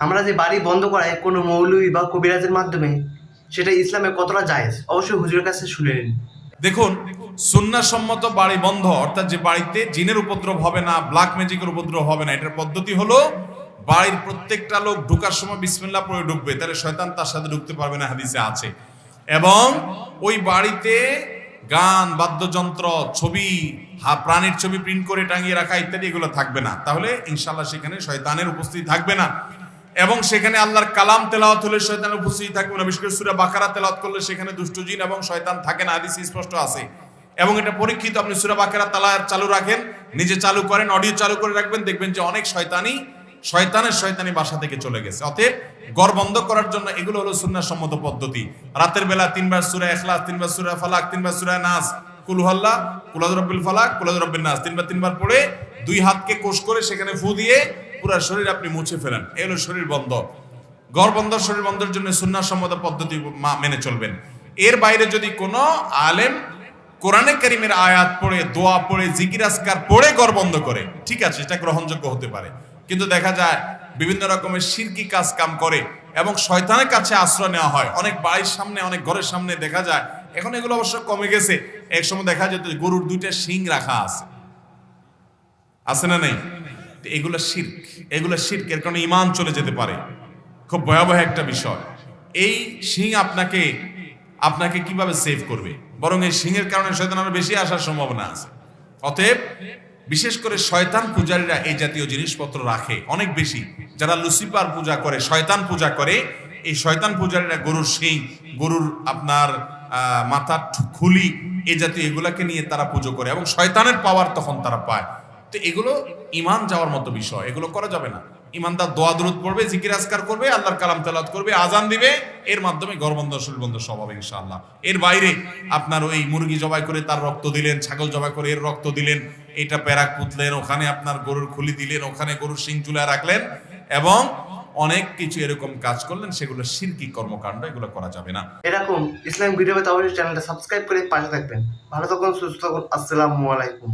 আমরা যে বাড়ি বন্ধ করাই কোনো মৌলভী বা কবিরাজের মাধ্যমে, সেটা ইসলামে কতটা জায়েজ অবশ্যই হুজুরের কাছে শুনে নিন। দেখুন, সুন্নাহসম্মত বাড়ি বন্ধ অর্থাৎ যে বাড়িতে জিনের উপদ্রব হবে না, ব্ল্যাক ম্যাজিকের উপদ্রব হবে না, এটার পদ্ধতি হলো বাড়ির প্রত্যেকটা লোক ঢোকার সময় বিসমিল্লাহ পড়ে ঢুকবে, তাহলে শয়তান তার সাথে ঢুকতে পারবে না, হাদিসে আছে। এবং ওই বাড়িতে গান, বাদ্যযন্ত্র, ছবি, প্রাণীর ছবি প্রিন্ট করে টাঙিয়ে রাখা ইত্যাদি এগুলো থাকবে না, তাহলে ইনশাআল্লাহ সেখানে শয়তানের উপস্থিতি থাকবে না। এবং সেখানে আল্লাহর কালাম তেলাওয়াত হলে শয়তানের উপস্থিতি থাকবে না, বিশেষ করে সূরা বাকারা তেলাওয়াত করলে সেখানে দুষ্ট জিন এবং শয়তান থাকে না, হাদিসে স্পষ্ট আছে। এবং এটা পরীক্ষিত, আপনি সূরা বাকারা চালু রাখেন, নিজে চালু করেন, অডিও চালু করে রাখবেন, দেখবেন যে অনেক শয়তানি বাসা থেকে চলে গেছে। অতএব ঘর বন্ধ করার জন্য এগুলো হলো সুন্নাহসম্মত পদ্ধতি। রাতের বেলা 3 বার সূরা ইখলাস, 3 বার সূরা ফালাক, 3 বার সূরা নাস, কুল হুয়াল্লাহ, কুল আউযু বিরাব্বিল ফালাক, কুল আউযু বিরাব্বিন নাস 3 বার পড়ে 2 হাতকে কোষ করে সেখানে ফু দিয়ে পুরো শরীর আপনি মুছে ফেলেন। এই হলো শরীর বন্ধ। ঘর বন্ধ, শরীর বন্ধের জন্য সুন্নাহসম্মত পদ্ধতি মেনে চলবেন। এর বাইরে যদি কোনো আলেম কোরআনে কারীমের আয়াত পড়ে, দোয়া পড়ে, জিকির আজকার পড়ে ঘর বন্ধ করে, ঠিক আছে, এটা গ্রহণযোগ্য হতে পারে। কিন্তু দেখা যায় বিভিন্ন রকমের শিরকি কাজ কাম করে এবং শয়তানের কাছে আশ্রয় নেওয়া হয়। অনেক বাড়ির সামনে, অনেক ঘরের সামনে দেখা যায়, এখন এগুলো অবশ্য কমে গেছে, এক সময় দেখা যেত গরুর 2টা শিং রাখা আছে না নেই? এগুলো শিরক, এর কারণে ঈমান চলে যেতে পারে, খুব ভয়াবহ একটা বিষয়। এই শিং আপনাকে কিভাবে সেভ করবে? বরং এই শিংয়ের কারণে শয়তান আরো বেশি আসার সম্ভাবনা আছে। অতএব বিশেষ করে শয়তান পূজারীরা এই জাতীয় জিনিসপত্র রাখে অনেক বেশি। যারা লুসিফার পূজা করে, শয়তান পূজা করে, এই শয়তান পূজারীরা গরুর শিং, গরুর আপনার মাথার খুলি, এই জাতীয় এগুলাকে নিয়ে তারা পুজো করে এবং শয়তানের পাওয়ার তখন তারা পায়। তো এগুলো ঈমান যাওয়ার মতো বিষয়, এগুলো করা যাবে না। ঈমানদার দোয়া দুরূদ পড়বে, জিকির আজকার করবে, আল্লাহর কালাম তেলাওয়াত করবে, আজান দিবে, এর মাধ্যমে ঘর বন্ধ, শরীর বন্ধ সব হবে ইনশাআল্লাহ। এর বাইরে আপনার ওই মুরগি জবাই করে তার রক্ত দিলেন, ছাগল জবাই করে এর রক্ত দিলেন, এটা প্যারাক পুতলেন, ওখানে আপনার গরুর খুলি দিলেন, ওখানে গরুর শিং চুলায় রাখলেন এবং অনেক কিছু এরকম কাজ করলেন, সেগুলো শিরকি কর্মকাণ্ড, এগুলো করা যাবে না। এরকম ইসলামিক ভিডিও পেতে অবশ্যই চ্যানেলটা সাবস্ক্রাইব করে পাশে থাকবেন। ভালো থাকুন, সুস্থ থাকুন। আসসালামু আলাইকুম।